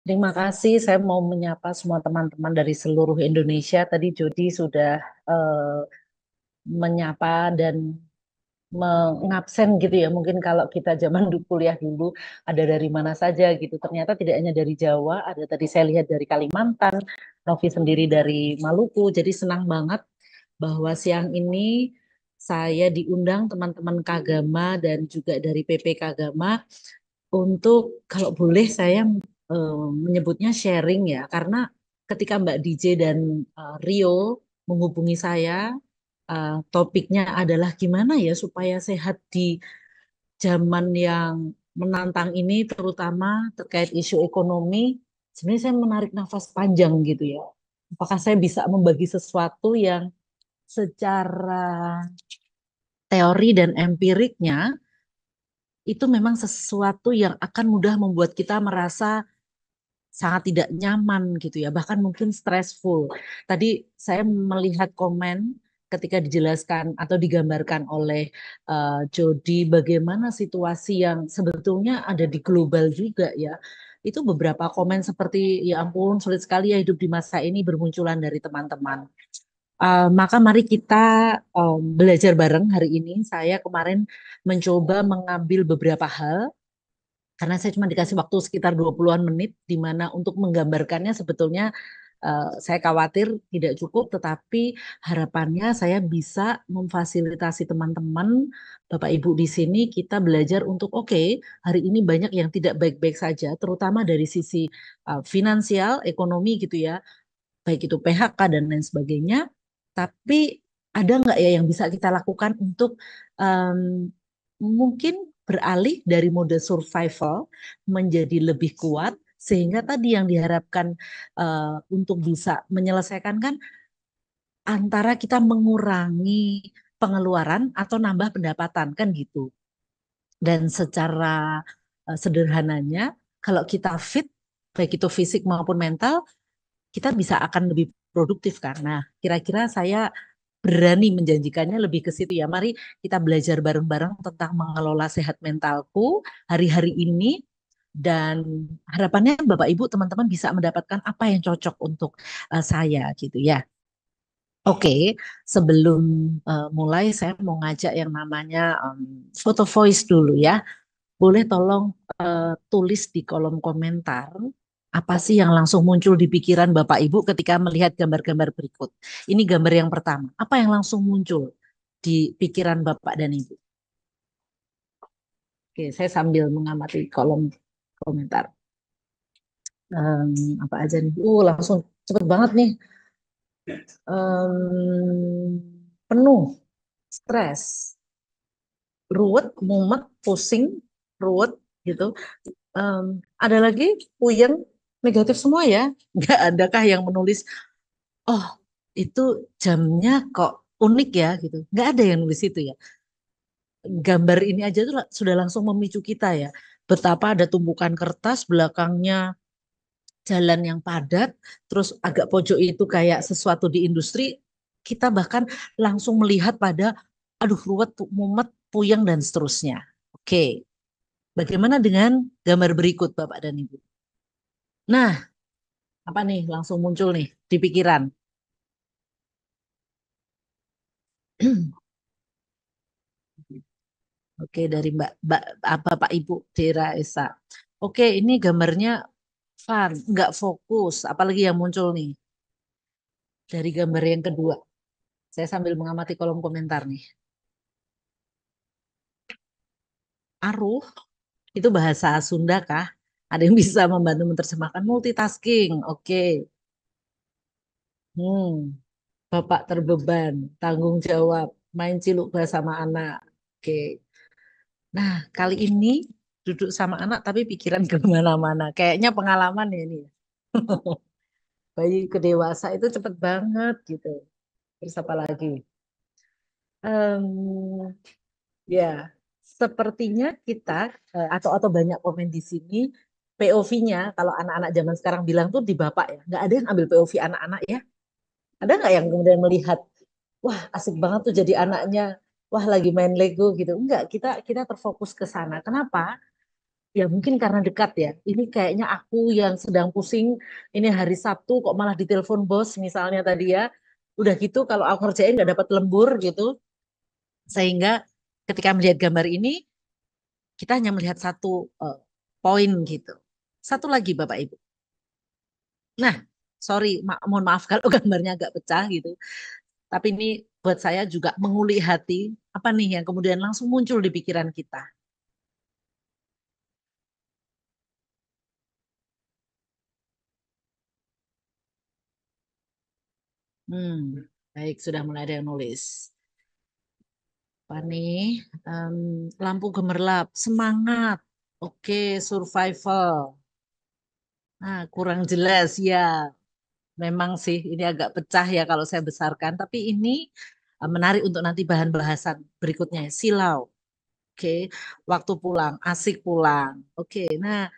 Terima kasih. Saya mau menyapa semua teman-teman dari seluruh Indonesia. Tadi Jody sudah eh, menyapa dan mengabsen gitu ya. Mungkin kalau kita zaman dulu kuliah dulu ada dari mana saja gitu. Ternyata tidak hanya dari Jawa, ada tadi saya lihat dari Kalimantan, Novi sendiri dari Maluku. Jadi senang banget bahwa siang ini saya diundang teman-teman Kagama dan juga dari PP Kagama untuk kalau boleh saya menyebutnya sharing ya, karena ketika Mbak DJ dan Rio menghubungi saya, topiknya adalah gimana ya supaya sehat di zaman yang menantang ini, terutama terkait isu ekonomi. Sebenarnya saya menarik nafas panjang gitu ya. Apakah saya bisa membagi sesuatu yang secara teori dan empiriknya itu memang sesuatu yang akan mudah membuat kita merasa sangat tidak nyaman gitu ya, bahkan mungkin stressful. Tadi saya melihat komen ketika dijelaskan atau digambarkan oleh Jody bagaimana situasi yang sebetulnya ada di global juga ya. Itu beberapa komen seperti ya ampun sulit sekali ya hidup di masa ini bermunculan dari teman-teman. Maka mari kita belajar bareng hari ini. Saya kemarin mencoba mengambil beberapa hal karena saya cuma dikasih waktu sekitar 20-an menit di mana untuk menggambarkannya sebetulnya saya khawatir tidak cukup, tetapi harapannya saya bisa memfasilitasi teman-teman, Bapak Ibu di sini kita belajar untuk oke, hari ini banyak yang tidak baik-baik saja, terutama dari sisi finansial, ekonomi gitu ya, baik itu PHK dan lain sebagainya. Tapi ada nggak ya yang bisa kita lakukan untuk em, mungkin beralih dari mode survival menjadi lebih kuat sehingga tadi yang diharapkan untuk bisa menyelesaikan kan antara kita mengurangi pengeluaran atau nambah pendapatan kan gitu. Dan secara sederhananya kalau kita fit baik itu fisik maupun mental kita bisa akan lebih produktif kan. Nah, kira-kira saya berani menjanjikannya lebih ke situ ya. Mari kita belajar bareng-bareng tentang mengelola sehat mentalku hari-hari ini dan harapannya Bapak Ibu teman-teman bisa mendapatkan apa yang cocok untuk saya gitu ya. Oke, sebelum mulai saya mau ngajak yang namanya foto voice dulu ya. Boleh tolong tulis di kolom komentar apa sih yang langsung muncul di pikiran Bapak Ibu ketika melihat gambar-gambar berikut. Ini gambar yang pertama. Apa yang langsung muncul di pikiran Bapak dan Ibu? Oke, saya sambil mengamati kolom komentar. Apa aja nih? Langsung cepet banget nih. Penuh, stres, ruwet, mumet, pusing, ruwet gitu. Em, ada lagi puyeng, negatif semua ya. Nggak adakah yang menulis, oh itu jamnya kok unik ya gitu. Nggak ada yang nulis itu ya. Gambar ini aja tuh sudah langsung memicu kita ya. Betapa ada tumpukan kertas, belakangnya jalan yang padat, terus agak pojok itu kayak sesuatu di industri. Kita bahkan langsung melihat pada, aduh ruwet, mumet, puyeng, dan seterusnya. Oke, bagaimana dengan gambar berikut Bapak dan Ibu? Nah, apa nih langsung muncul nih di pikiran? Oke, dari Mbak Bapak Ibu Dera Esa. Oke, ini gambarnya fun, nggak fokus. Apalagi yang muncul nih dari gambar yang kedua. Saya sambil mengamati kolom komentar nih. Aruh, itu bahasa Sunda kah? Ada yang bisa membantu menerjemahkan multitasking. Oke. Hmm, Bapak terbeban, tanggung jawab, main ciluk bersama anak. Oke. Nah, kali ini duduk sama anak tapi pikiran kemana-mana. Kayaknya pengalaman ya ini. Bayi ke dewasa itu cepet banget gitu. Terus apa lagi? Em, ya, sepertinya kita atau banyak komen di sini POV-nya kalau anak-anak zaman sekarang bilang tuh di bapak ya. Nggak ada yang ambil POV anak-anak ya. Ada nggak yang kemudian melihat, wah asik banget tuh jadi anaknya, wah lagi main Lego gitu. Enggak, kita terfokus ke sana. Kenapa? Ya mungkin karena dekat ya. Ini kayaknya aku yang sedang pusing. Ini hari Sabtu kok malah ditelepon bos misalnya tadi ya. Udah gitu kalau aku kerjain nggak dapat lembur gitu. Sehingga ketika melihat gambar ini kita hanya melihat satu poin gitu. Satu lagi Bapak Ibu. Nah, sorry, mohon maaf kalau gambarnya agak pecah gitu. Tapi ini buat saya juga mengulik hati. Apa nih yang kemudian langsung muncul di pikiran kita? Hmm, baik, sudah mulai ada yang nulis. Apa nih? Em, lampu gemerlap, semangat. Oke, survival. Nah, kurang jelas ya. Memang sih ini agak pecah ya kalau saya besarkan. Tapi ini menarik untuk nanti bahan bahasan berikutnya. Silau. Oke, waktu pulang, asik pulang. Oke, nah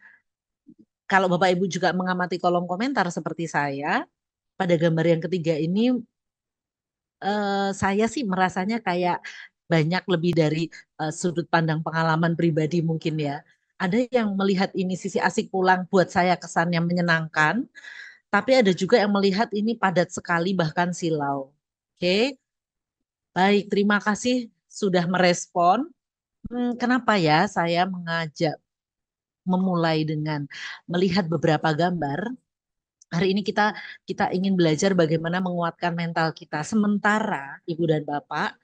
kalau Bapak Ibu juga mengamati kolom komentar seperti saya, pada gambar yang ketiga ini saya sih merasanya kayak banyak lebih dari sudut pandang pengalaman pribadi mungkin ya. Ada yang melihat ini sisi asik pulang buat saya kesannya menyenangkan, tapi ada juga yang melihat ini padat sekali bahkan silau. Oke, baik, terima kasih sudah merespon. Kenapa ya saya mengajak memulai dengan melihat beberapa gambar. Hari ini kita kita ingin belajar bagaimana menguatkan mental kita. Sementara Ibu dan Bapak,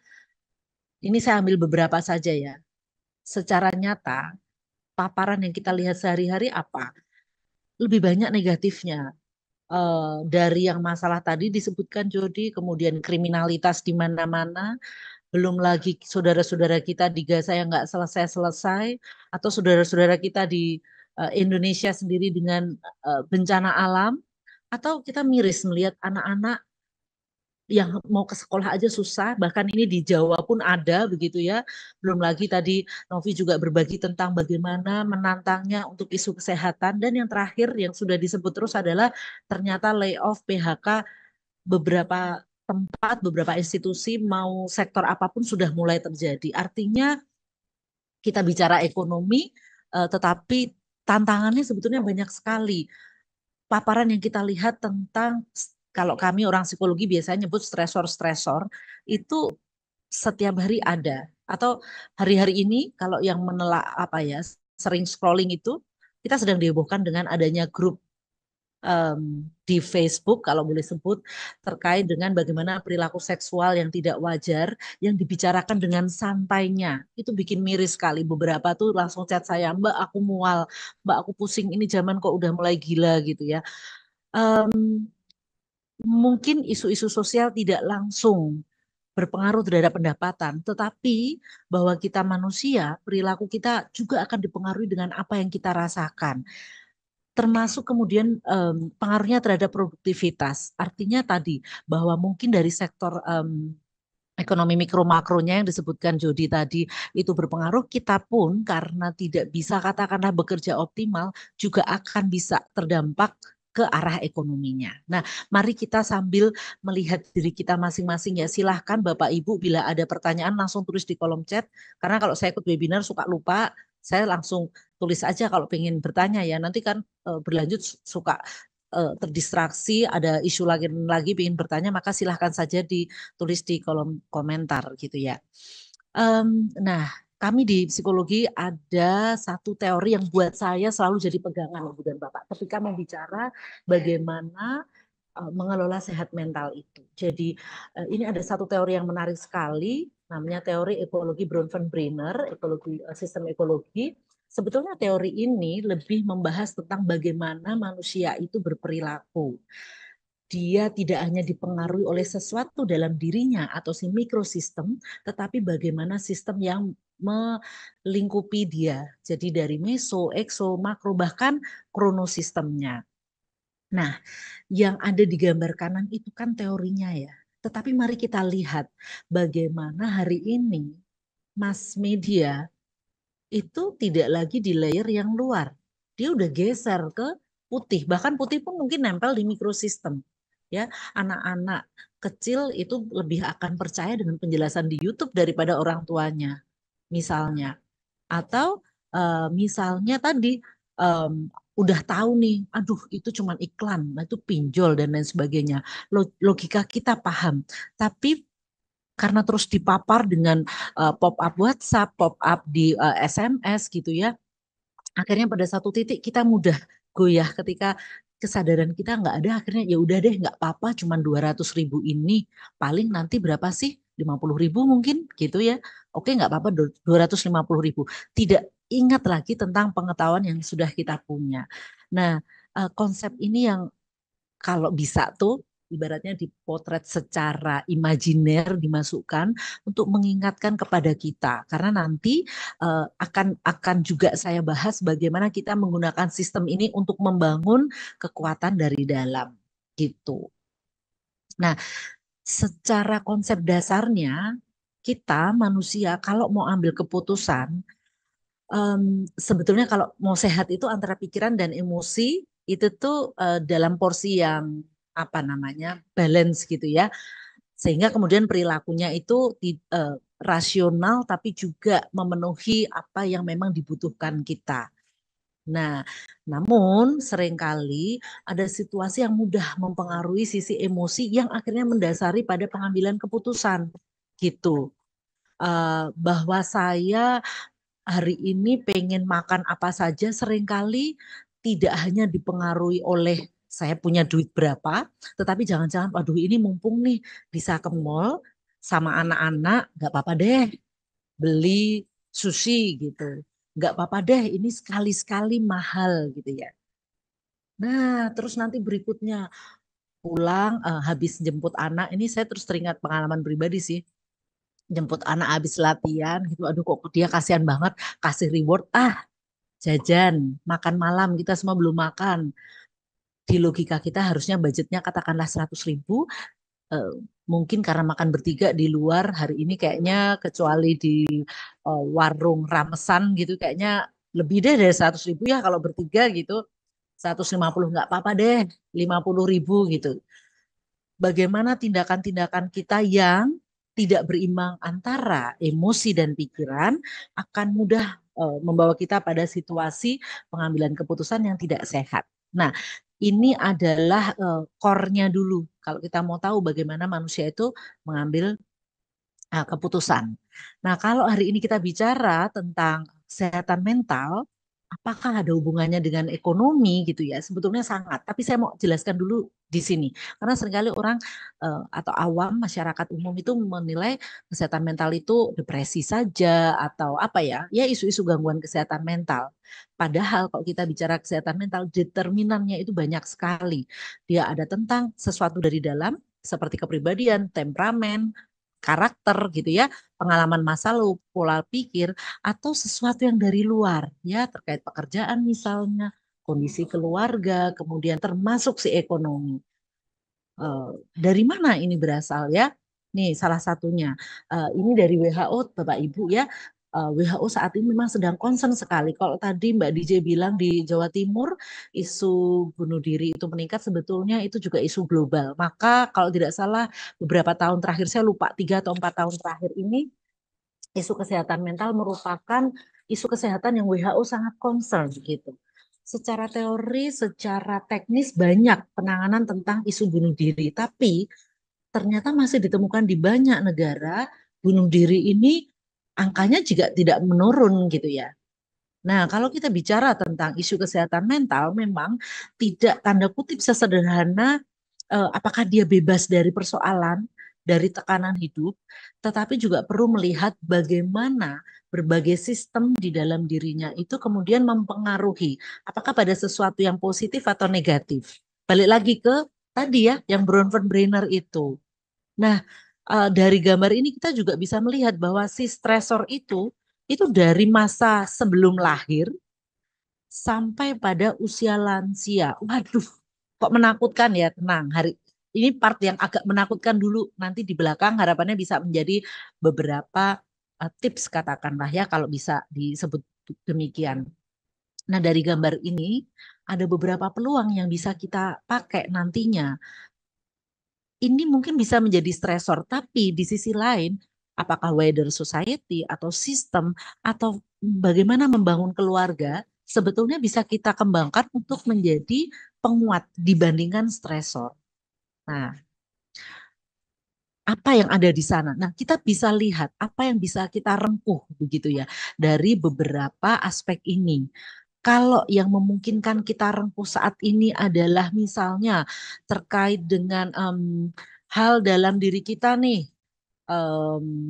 ini saya ambil beberapa saja ya. Secara nyata, paparan yang kita lihat sehari-hari apa? Lebih banyak negatifnya. Dari yang masalah tadi disebutkan Jody, kemudian kriminalitas di mana-mana, belum lagi saudara-saudara kita di Gaza yang nggak selesai-selesai, atau saudara-saudara kita di Indonesia sendiri dengan bencana alam, atau kita miris melihat anak-anak yang mau ke sekolah aja susah, bahkan ini di Jawa pun ada begitu ya. Belum lagi tadi Novi juga berbagi tentang bagaimana menantangnya untuk isu kesehatan, dan yang terakhir yang sudah disebut terus adalah ternyata layoff PHK beberapa tempat, beberapa institusi, mau sektor apapun sudah mulai terjadi. Artinya kita bicara ekonomi, tetapi tantangannya sebetulnya banyak sekali. Paparan yang kita lihat tentang, kalau kami orang psikologi biasanya nyebut stresor-stresor, itu setiap hari ada. Atau hari-hari ini kalau yang menelak apa ya, sering scrolling itu, kita sedang dihebohkan dengan adanya grup di Facebook kalau boleh sebut, terkait dengan bagaimana perilaku seksual yang tidak wajar yang dibicarakan dengan santainya. Itu bikin miris sekali. Beberapa tuh langsung chat saya, Mbak aku mual, Mbak aku pusing, ini zaman kok udah mulai gila gitu ya. Em, Mungkin isu-isu sosial tidak langsung berpengaruh terhadap pendapatan, tetapi bahwa kita manusia, perilaku kita juga akan dipengaruhi dengan apa yang kita rasakan, termasuk kemudian pengaruhnya terhadap produktivitas. Artinya tadi bahwa mungkin dari sektor ekonomi mikro makronya yang disebutkan Jody tadi itu berpengaruh, kita pun karena tidak bisa katakanlah bekerja optimal juga akan bisa terdampak ke arah ekonominya. Nah, mari kita sambil melihat diri kita masing-masing ya. Silahkan Bapak Ibu bila ada pertanyaan langsung tulis di kolom chat. Karena kalau saya ikut webinar suka lupa, saya langsung tulis aja kalau pengen bertanya ya. Nanti kan berlanjut suka terdistraksi, ada isu lagi ingin bertanya, maka silahkan saja ditulis di kolom komentar gitu ya. Nah, kami di psikologi ada satu teori yang buat saya selalu jadi pegangan, Ibu dan Bapak, ketika membicara bagaimana mengelola sehat mental itu. Jadi ini ada satu teori yang menarik sekali, namanya teori ekologi Bronfenbrenner, ekologi sistem ekologi. Sebetulnya teori ini lebih membahas tentang bagaimana manusia itu berperilaku. Dia tidak hanya dipengaruhi oleh sesuatu dalam dirinya atau si mikrosistem, tetapi bagaimana sistem yang melingkupi dia. Jadi dari meso, ekso, makro, bahkan kronosistemnya. Nah, yang ada di gambar kanan itu kan teorinya ya. Tetapi mari kita lihat bagaimana hari ini mass media itu tidak lagi di layer yang luar. Dia udah geser ke putih. Bahkan putih pun mungkin nempel di mikrosistem. Ya, anak-anak kecil itu lebih akan percaya dengan penjelasan di YouTube daripada orang tuanya, misalnya. Atau Misalnya tadi em, udah tahu nih, aduh itu cuman iklan, nah itu pinjol dan lain sebagainya. Logika kita paham, tapi karena terus dipapar dengan pop up WhatsApp, pop up di SMS gitu ya, akhirnya pada satu titik kita mudah goyah ketika kesadaran kita nggak ada, akhirnya ya udah deh nggak apa-apa cuman 200.000 ini paling nanti berapa sih, 50.000 mungkin gitu ya, oke nggak apa-apa 250.000, tidak ingat lagi tentang pengetahuan yang sudah kita punya. Nah, konsep ini yang kalau bisa tuh ibaratnya dipotret secara imajiner dimasukkan untuk mengingatkan kepada kita, karena nanti akan juga saya bahas bagaimana kita menggunakan sistem ini untuk membangun kekuatan dari dalam gitu. Nah, secara konsep dasarnya kita manusia kalau mau ambil keputusan, sebetulnya kalau mau sehat itu antara pikiran dan emosi itu tuh dalam porsi yang apa namanya balance gitu ya, sehingga kemudian perilakunya itu rasional tapi juga memenuhi apa yang memang dibutuhkan kita. Nah, namun seringkali ada situasi yang mudah mempengaruhi sisi emosi yang akhirnya mendasari pada pengambilan keputusan gitu. Bahwa saya hari ini pengen makan apa saja seringkali tidak hanya dipengaruhi oleh saya punya duit berapa, tetapi jangan-jangan, aduh ini mumpung nih bisa ke mall sama anak-anak, nggak apa-apa deh beli sushi gitu. Nggak apa-apa deh ini sekali-sekali mahal gitu ya. Nah, terus nanti berikutnya pulang habis jemput anak, ini saya terus teringat pengalaman pribadi sih. Jemput anak habis latihan gitu, aduh kok dia kasihan banget, kasih reward, jajan, makan malam, kita semua belum makan. Di logika kita harusnya budgetnya katakanlah 100.000, eh, mungkin karena makan bertiga di luar hari ini kayaknya kecuali di warung ramesan gitu kayaknya lebih deh dari 100.000 ya kalau bertiga gitu, 150 nggak apa-apa deh, 50.000 gitu. Bagaimana tindakan-tindakan kita yang tidak berimbang antara emosi dan pikiran akan mudah membawa kita pada situasi pengambilan keputusan yang tidak sehat. Nah, ini adalah core-nya dulu. Kalau kita mau tahu bagaimana manusia itu mengambil keputusan. Nah, kalau hari ini kita bicara tentang kesehatan mental, apakah ada hubungannya dengan ekonomi gitu ya? Sebetulnya sangat. Tapi saya mau jelaskan dulu di sini. Karena seringkali orang atau awam masyarakat umum itu menilai kesehatan mental itu depresi saja atau apa ya? Ya isu-isu gangguan kesehatan mental. Padahal kalau kita bicara kesehatan mental, determinannya itu banyak sekali. Dia ada tentang sesuatu dari dalam seperti kepribadian, temperamen, karakter gitu ya, pengalaman masa lalu, pola pikir, atau sesuatu yang dari luar ya terkait pekerjaan misalnya, kondisi keluarga, kemudian termasuk si ekonomi. Dari mana ini berasal ya? Nih salah satunya. Ini dari WHO Bapak Ibu ya. WHO saat ini memang sedang concern sekali. Kalau tadi Mbak DJ bilang di Jawa Timur isu bunuh diri itu meningkat, sebetulnya itu juga isu global. Maka kalau tidak salah beberapa tahun terakhir, saya lupa 3 atau 4 tahun terakhir ini, isu kesehatan mental merupakan isu kesehatan yang WHO sangat concern gitu. Secara teori, secara teknis banyak penanganan tentang isu bunuh diri, tapi ternyata masih ditemukan di banyak negara bunuh diri ini angkanya juga tidak menurun gitu ya. Nah, kalau kita bicara tentang isu kesehatan mental, memang tidak tanda kutip sesederhana apakah dia bebas dari persoalan, dari tekanan hidup, tetapi juga perlu melihat bagaimana berbagai sistem di dalam dirinya itu kemudian mempengaruhi apakah pada sesuatu yang positif atau negatif. Balik lagi ke tadi ya, yang Bronfenbrenner itu. Nah, dari gambar ini kita juga bisa melihat bahwa si stresor itu dari masa sebelum lahir sampai pada usia lansia. Waduh, kok menakutkan ya. Tenang, hari ini part yang agak menakutkan dulu. Nanti di belakang harapannya bisa menjadi beberapa tips katakanlah ya kalau bisa disebut demikian. Nah, dari gambar ini ada beberapa peluang yang bisa kita pakai nantinya. Ini mungkin bisa menjadi stresor, tapi di sisi lain, apakah wider society atau sistem atau bagaimana membangun keluarga sebetulnya bisa kita kembangkan untuk menjadi penguat dibandingkan stresor. Nah, apa yang ada di sana? Nah, kita bisa lihat apa yang bisa kita rengkuh begitu ya dari beberapa aspek ini. Kalau yang memungkinkan kita rengkuh saat ini adalah misalnya terkait dengan hal dalam diri kita nih,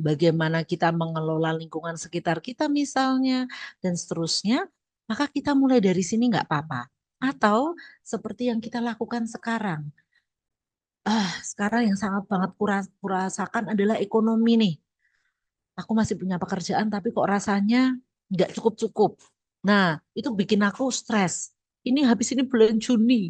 bagaimana kita mengelola lingkungan sekitar kita misalnya, dan seterusnya, maka kita mulai dari sini nggak apa-apa. Atau seperti yang kita lakukan sekarang. Sekarang yang sangat banget kurasakan adalah ekonomi nih. Aku masih punya pekerjaan tapi kok rasanya nggak cukup-cukup. Nah, itu bikin aku stres. Ini habis ini bulan Juni.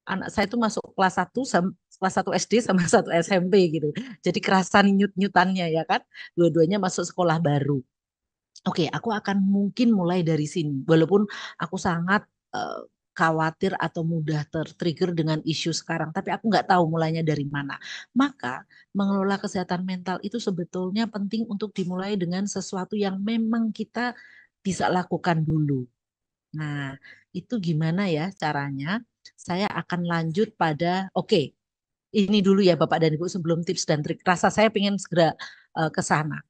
Anak saya itu masuk kelas satu SD sama satu SMP gitu. Jadi kerasan nyut-nyutannya ya kan. Dua-duanya masuk sekolah baru. Oke, aku akan mungkin mulai dari sini. Walaupun aku sangat eh, khawatir atau mudah tertrigger dengan isu sekarang, tapi aku nggak tahu mulainya dari mana. Maka mengelola kesehatan mental itu sebetulnya penting untuk dimulai dengan sesuatu yang memang kita bisa lakukan dulu. Nah, itu gimana ya caranya? Saya akan lanjut pada, oke, ini dulu ya Bapak dan Ibu sebelum tips dan trik. Rasa saya pengen segera ke sana.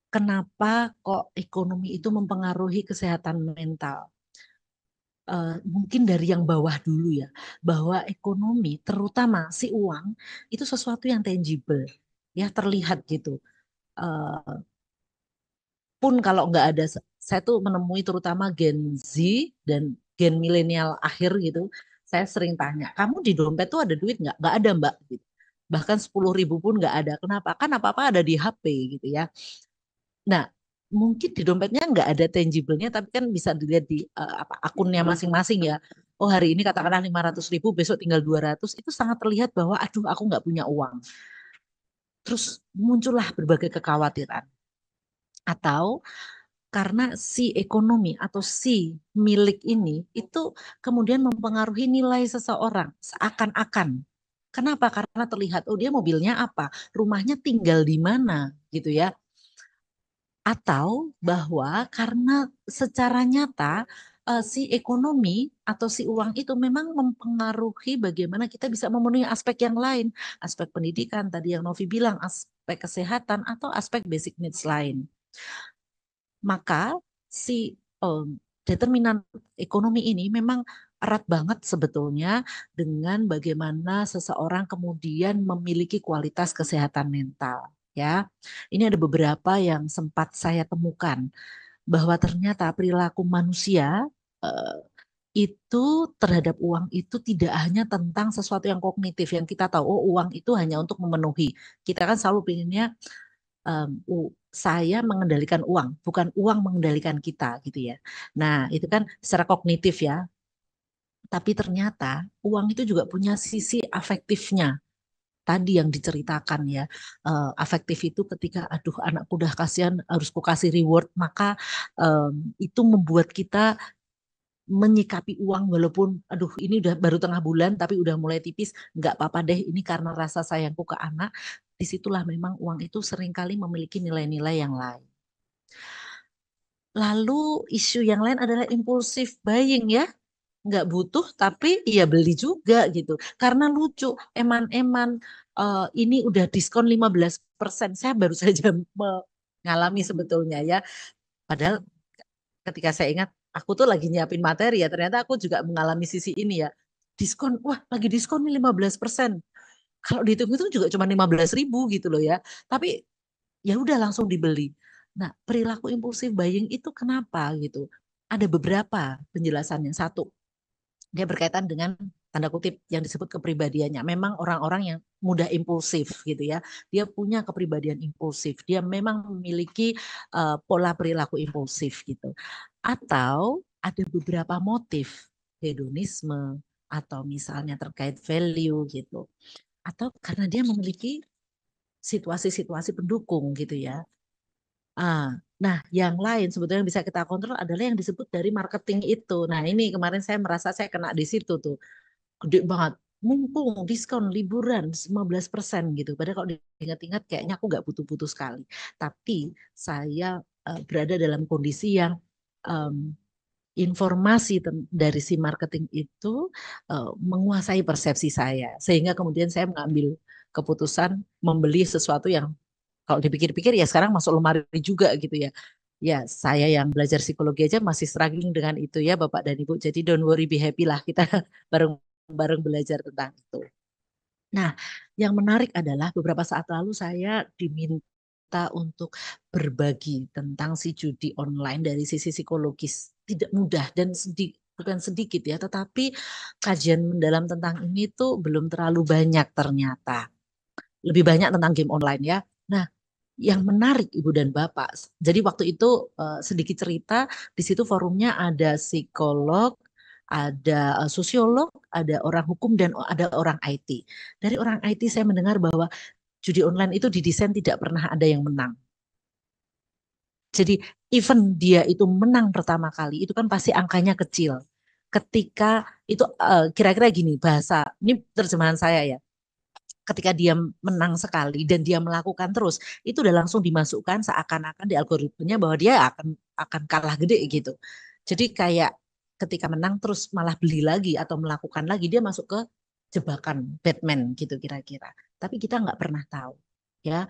Kenapa kok ekonomi itu mempengaruhi kesehatan mental? Mungkin dari yang bawah dulu ya, bahwa ekonomi, terutama si uang, itu sesuatu yang tangible, ya terlihat gitu. Eh, Pun kalau nggak ada, saya tuh menemui terutama Gen Z dan Gen milenial akhir gitu, saya sering tanya, kamu di dompet tuh ada duit nggak? Nggak ada Mbak. Gitu. Bahkan 10.000 pun nggak ada. Kenapa? Kan apa-apa ada di HP gitu ya. Nah, mungkin di dompetnya nggak ada tangible-nya, tapi kan bisa dilihat di apa akunnya masing-masing ya. Oh hari ini katakanlah 500.000, besok tinggal 200, itu sangat terlihat bahwa aduh aku nggak punya uang. Terus muncullah berbagai kekhawatiran. Atau karena si ekonomi atau si milik ini itu kemudian mempengaruhi nilai seseorang seakan-akan. Kenapa? Karena terlihat, oh dia mobilnya apa, rumahnya tinggal di mana gitu ya. Atau bahwa karena secara nyata si ekonomi atau si uang itu memang mempengaruhi bagaimana kita bisa memenuhi aspek yang lain, aspek pendidikan tadi yang Novi bilang, aspek kesehatan atau aspek basic needs lain. Maka si determinan ekonomi ini memang erat banget sebetulnya dengan bagaimana seseorang kemudian memiliki kualitas kesehatan mental. Ya, ini ada beberapa yang sempat saya temukan bahwa ternyata perilaku manusia eh, itu terhadap uang itu tidak hanya tentang sesuatu yang kognitif yang kita tahu, oh uang itu hanya untuk memenuhi. Kita kan selalu pinginnya saya mengendalikan uang, bukan uang mengendalikan kita gitu ya. Nah, itu kan secara kognitif ya. Tapi ternyata uang itu juga punya sisi afektifnya. Tadi yang diceritakan ya, afektif itu ketika aduh anakku udah kasihan harus ku kasih reward, maka itu membuat kita menyikapi uang walaupun aduh ini udah baru tengah bulan tapi udah mulai tipis, nggak apa-apa deh ini karena rasa sayangku ke anak. Disitulah memang uang itu seringkali memiliki nilai-nilai yang lain. Lalu isu yang lain adalah impulsif buying ya, nggak butuh tapi iya beli juga gitu. Karena lucu, eman-eman ini udah diskon 15%. Saya baru saja mengalami sebetulnya ya. Padahal ketika saya ingat aku tuh lagi nyiapin materi ya, ternyata aku juga mengalami sisi ini ya. Diskon, wah lagi diskon nih 15%. Kalau dihitung itu juga cuma 15.000 gitu loh ya. Tapi ya udah langsung dibeli. Nah, perilaku impulsif buying itu kenapa gitu? Ada beberapa penjelasannya. Satu, dia berkaitan dengan tanda kutip yang disebut kepribadiannya. Memang orang-orang yang mudah impulsif gitu ya. Dia punya kepribadian impulsif. Dia memang memiliki pola perilaku impulsif gitu. Atau ada beberapa motif hedonisme atau misalnya terkait value gitu. Atau karena dia memiliki situasi-situasi pendukung gitu ya. Ah, nah, yang lain sebetulnya yang bisa kita kontrol adalah yang disebut dari marketing itu. Nah, ini kemarin saya merasa saya kena di situ tuh. Gede banget. Mumpung diskon liburan 15% gitu. Padahal kalau diingat-ingat kayaknya aku nggak butuh-butuh sekali. Tapi saya berada dalam kondisi yang em, informasi dari si marketing itu menguasai persepsi saya, sehingga kemudian saya mengambil keputusan membeli sesuatu yang kalau dipikir-pikir ya sekarang masuk lemari juga gitu ya. Ya, saya yang belajar psikologi aja masih struggling dengan itu ya Bapak dan Ibu. Jadi don't worry, be happy lah kita bareng-bareng belajar tentang itu. Nah, yang menarik adalah beberapa saat lalu saya diminta untuk berbagi tentang si judi online dari sisi psikologis. Tidak mudah dan bukan sedikit ya, tetapi kajian mendalam tentang ini tuh belum terlalu banyak ternyata. Lebih banyak tentang game online ya. Nah, yang menarik Ibu dan Bapak. Jadi waktu itu sedikit cerita, di situ forumnya ada psikolog, ada sosiolog, ada orang hukum dan ada orang IT. Dari orang IT saya mendengar bahwa judi online itu didesain tidak pernah ada yang menang. Jadi even dia itu menang pertama kali itu kan pasti angkanya kecil. Ketika itu kira-kira gini bahasa ini terjemahan saya ya, ketika dia menang sekali dan dia melakukan terus, itu udah langsung dimasukkan seakan-akan di algoritmanya bahwa dia akan kalah gede gitu. Jadi kayak ketika menang terus malah beli lagi atau melakukan lagi, dia masuk ke jebakan Batman gitu kira-kira. Tapi kita nggak pernah tahu ya.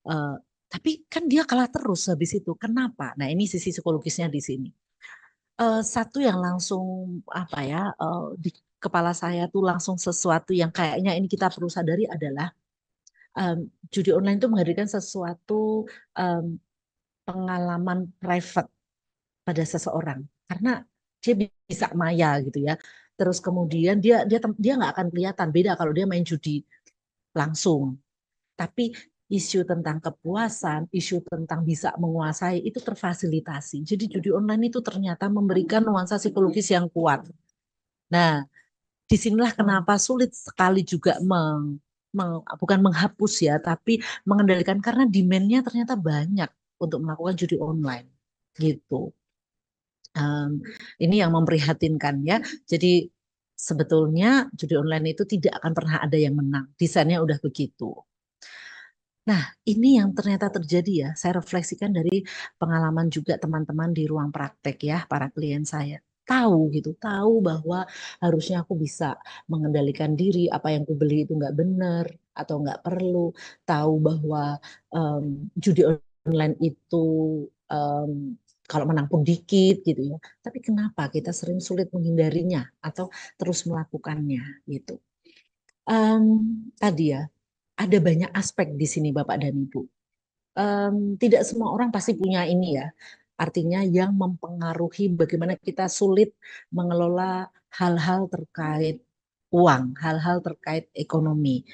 Eh, tapi kan dia kalah terus habis itu. Kenapa? Nah ini sisi psikologisnya di sini. Satu yang langsung apa ya di kepala saya tuh langsung sesuatu yang kayaknya ini kita perlu sadari adalah um, judi online itu menghadirkan sesuatu um, pengalaman private pada seseorang karena dia bisa maya gitu ya. Terus kemudian dia nggak akan kelihatan beda kalau dia main judi langsung. Tapi isu tentang kepuasan, isu tentang bisa menguasai itu terfasilitasi. Jadi judi online itu ternyata memberikan nuansa psikologis yang kuat. Nah, disinilah kenapa sulit sekali juga bukan menghapus ya, tapi mengendalikan karena demand-nya ternyata banyak untuk melakukan judi online gitu. Um, ini yang memprihatinkan ya. Jadi sebetulnya judi online itu tidak akan pernah ada yang menang. Desainnya udah begitu. Nah, ini yang ternyata terjadi ya. Saya refleksikan dari pengalaman juga teman-teman di ruang praktek ya, para klien saya. Tahu gitu, tahu bahwa harusnya aku bisa mengendalikan diri, apa yang aku beli itu nggak benar atau nggak perlu. Tahu bahwa em, judi online itu em, kalau menang pun dikit gitu ya. Tapi kenapa kita sering sulit menghindarinya atau terus melakukannya gitu. Em, tadi ya, ada banyak aspek di sini Bapak dan Ibu. Tidak semua orang pasti punya ini ya. Artinya yang mempengaruhi bagaimana kita sulit mengelola hal-hal terkait uang, hal-hal terkait ekonomi.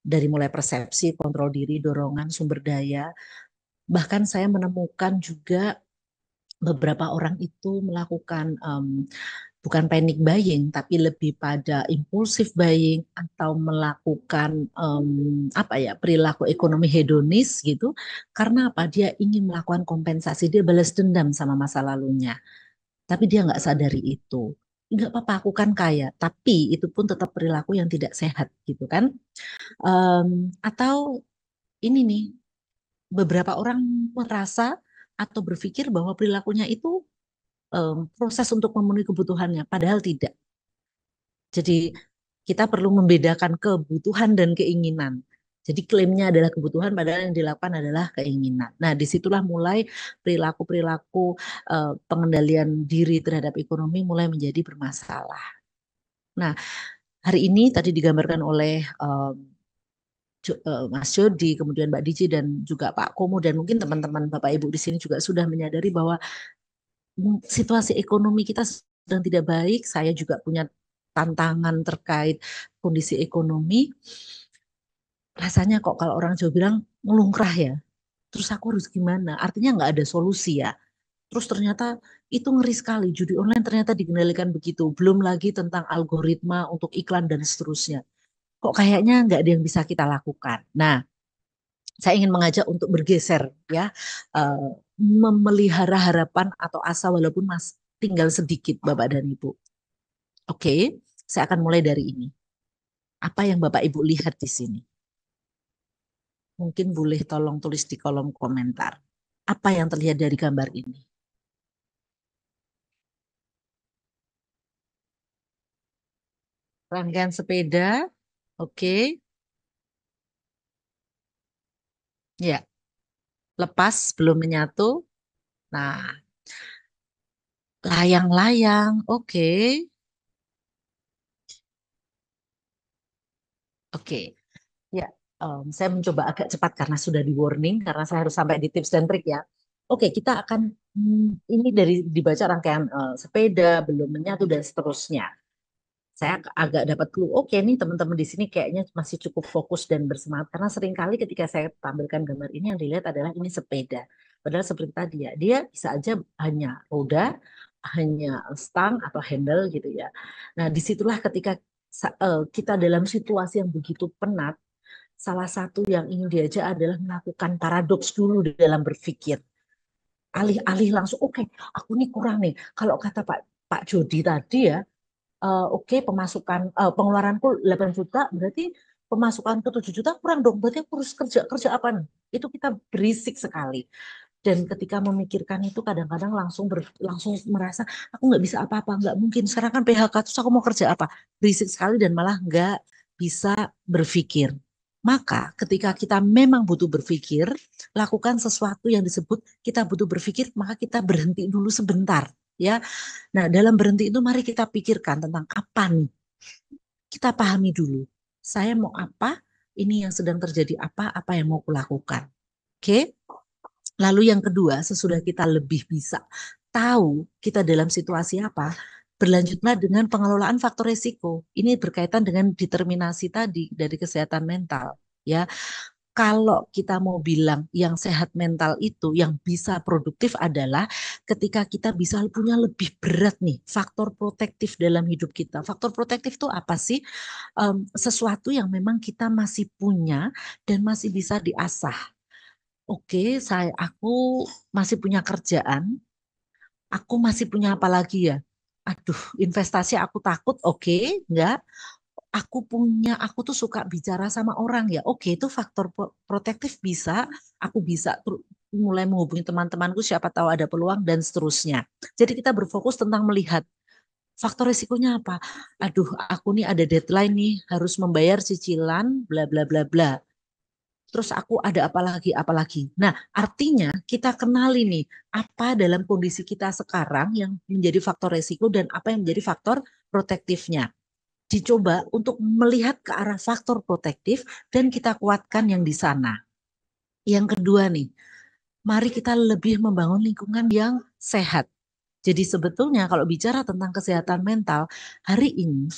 Dari mulai persepsi, kontrol diri, dorongan, sumber daya. Bahkan saya menemukan juga beberapa orang itu melakukan bukan panic buying, tapi lebih pada impulsif buying atau melakukan apa ya perilaku ekonomi hedonis gitu. Karena apa? Dia ingin melakukan kompensasi, dia balas dendam sama masa lalunya. Tapi dia nggak sadari itu. Nggak apa-apa, aku kan kaya, tapi itu pun tetap perilaku yang tidak sehat gitu kan. Atau ini nih, beberapa orang merasa atau berpikir bahwa perilakunya itu proses untuk memenuhi kebutuhannya, padahal tidak. Jadi kita perlu membedakan kebutuhan dan keinginan. Jadi klaimnya adalah kebutuhan, padahal yang dilakukan adalah keinginan. Nah, disitulah mulai perilaku-perilaku pengendalian diri terhadap ekonomi mulai menjadi bermasalah. Nah, hari ini tadi digambarkan oleh Mas Jody, kemudian Mbak Diji dan juga Pak Komo dan mungkin teman-teman Bapak Ibu di sini juga sudah menyadari bahwa situasi ekonomi kita sedang tidak baik. Saya juga punya tantangan terkait kondisi ekonomi. Rasanya kok kalau orang Jawa bilang ngelungkrah ya. Terus aku harus gimana? Artinya nggak ada solusi ya. Terus ternyata itu ngeri sekali. Judi online ternyata dikendalikan begitu. Belum lagi tentang algoritma untuk iklan dan seterusnya. Kok kayaknya nggak ada yang bisa kita lakukan. Nah, saya ingin mengajak untuk bergeser ya, eh, memelihara harapan atau asa walaupun tinggal sedikit Bapak dan Ibu. Oke, saya akan mulai dari ini. Apa yang Bapak Ibu lihat di sini? Mungkin boleh tolong tulis di kolom komentar. Apa yang terlihat dari gambar ini? Rangkaian sepeda, oke. Ya, lepas belum menyatu. Nah, layang-layang, oke. Oke. Ya, saya mencoba agak cepat karena sudah di warning, karena saya harus sampai di tips dan trik ya. Oke, kita akan ini dari dibaca rangkaian sepeda, belum menyatu dan seterusnya. Saya agak dapat clue. Oke nih teman-teman di sini kayaknya masih cukup fokus dan bersemangat karena seringkali ketika saya tampilkan gambar ini yang dilihat adalah ini sepeda. Padahal seperti tadi ya, dia bisa aja hanya roda, hanya stang atau handle gitu ya. Nah, disitulah ketika kita dalam situasi yang begitu penat, salah satu yang ingin diajak adalah melakukan paradoks dulu di dalam berpikir. Alih-alih langsung, oke, aku nih kurang nih. Kalau kata Pak Jody tadi ya, oke pemasukan pengeluaranku 8 juta, berarti pemasukanku 7 juta kurang dong. Berarti aku harus kerja kerja apa nih? Itu kita berisik sekali. Dan ketika memikirkan itu kadang-kadang langsung merasa aku nggak bisa apa-apa, nggak mungkin. Sekarang kan PHK terus aku mau kerja apa? Berisik sekali dan malah nggak bisa berpikir. Maka ketika kita memang butuh berpikir, lakukan sesuatu yang disebut kita butuh berpikir, maka kita berhenti dulu sebentar, ya. Nah, dalam berhenti itu mari kita pikirkan tentang apa nih. Kita pahami dulu. Saya mau apa? Ini yang sedang terjadi apa yang mau kulakukan. Oke? Lalu yang kedua, sesudah kita lebih bisa tahu kita dalam situasi apa, berlanjutlah dengan pengelolaan faktor risiko. Ini berkaitan dengan determinasi tadi dari kesehatan mental, ya. Kalau kita mau bilang yang sehat mental itu yang bisa produktif adalah ketika kita bisa punya lebih berat nih faktor protektif dalam hidup kita. Faktor protektif itu apa sih? Sesuatu yang memang kita masih punya dan masih bisa diasah. Oke, aku masih punya kerjaan, aku masih punya apa lagi ya? Aduh, investasi aku takut, oke, enggak. Aku tuh suka bicara sama orang ya. Oke, itu faktor protektif bisa, aku bisa mulai menghubungi teman-temanku siapa tahu ada peluang dan seterusnya. Jadi kita berfokus tentang melihat faktor risikonya apa. Aduh, aku nih ada deadline nih, harus membayar cicilan, bla bla bla bla. Terus aku ada apa lagi. Nah, artinya kita kenali nih apa dalam kondisi kita sekarang yang menjadi faktor risiko dan apa yang menjadi faktor protektifnya. Dicoba untuk melihat ke arah faktor protektif dan kita kuatkan yang di sana. Yang kedua nih, mari kita lebih membangun lingkungan yang sehat. Jadi sebetulnya kalau bicara tentang kesehatan mental, hari ini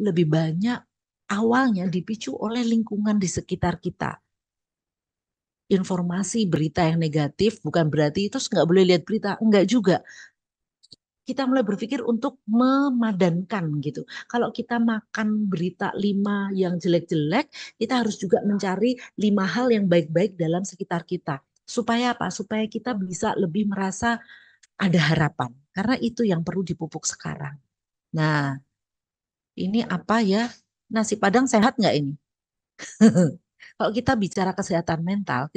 lebih banyak awalnya dipicu oleh lingkungan di sekitar kita. Informasi berita yang negatif bukan berarti itu nggak boleh lihat berita, enggak juga. Kita mulai berpikir untuk memadankan gitu. Kalau kita makan berita 5 yang jelek-jelek, kita harus juga mencari 5 hal yang baik-baik dalam sekitar kita. Supaya apa? Supaya kita bisa lebih merasa ada harapan. Karena itu yang perlu dipupuk sekarang. Nah, ini apa ya? Nasi Padang sehat nggak ini? Kalau kita bicara kesehatan mental,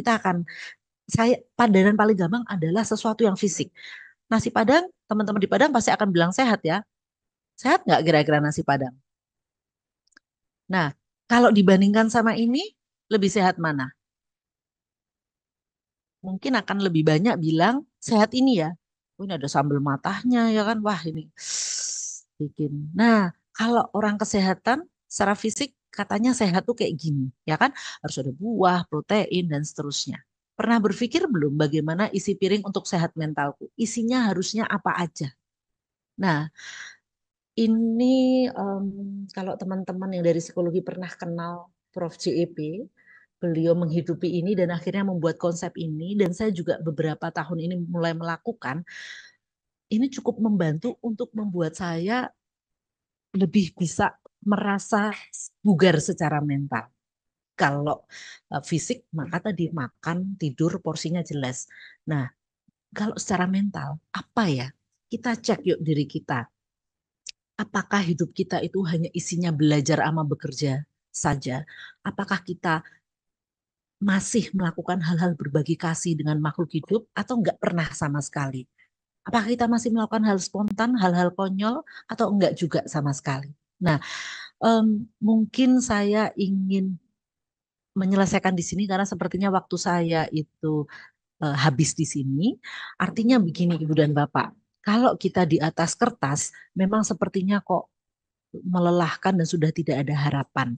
padanan paling gampang adalah sesuatu yang fisik. Nasi Padang, teman-teman di Padang pasti akan bilang sehat ya. Sehat nggak kira-kira nasi Padang? Nah, kalau dibandingkan sama ini, lebih sehat mana? Mungkin akan lebih banyak bilang sehat ini ya. Oh, ini ada sambal matahnya ya kan. Wah, ini bikin. Nah, kalau orang kesehatan secara fisik katanya sehat tuh kayak gini, ya kan? Harus ada buah, protein dan seterusnya. Pernah berpikir belum bagaimana isi piring untuk sehat mentalku? Isinya harusnya apa aja? Nah, ini kalau teman-teman yang dari psikologi pernah kenal Prof. JEP, beliau menghidupi ini dan akhirnya membuat konsep ini, dan saya juga beberapa tahun ini mulai melakukan, ini cukup membantu untuk membuat saya lebih bisa merasa bugar secara mental. Kalau fisik, maka tadi makan, tidur, porsinya jelas. Nah, kalau secara mental, apa ya? Kita cek yuk diri kita. Apakah hidup kita itu hanya isinya belajar sama bekerja saja? Apakah kita masih melakukan hal-hal berbagi kasih dengan makhluk hidup atau enggak pernah sama sekali? Apakah kita masih melakukan hal spontan, hal-hal konyol atau enggak juga sama sekali? Nah, Mungkin saya ingin menyelesaikan di sini karena sepertinya waktu saya itu habis di sini. Artinya begini Ibu dan Bapak, kalau kita di atas kertas memang sepertinya kok melelahkan dan sudah tidak ada harapan.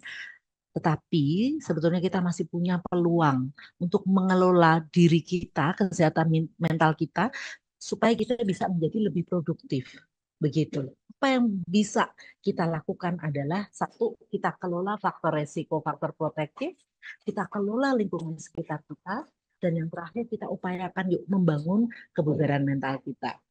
Tetapi sebetulnya kita masih punya peluang untuk mengelola diri kita, kesehatan mental kita, supaya kita bisa menjadi lebih produktif. Begitu. Apa yang bisa kita lakukan adalah satu, kita kelola faktor resiko, faktor protektif, kita kelola lingkungan sekitar kita, dan yang terakhir kita upayakan yuk membangun kebugaran mental kita.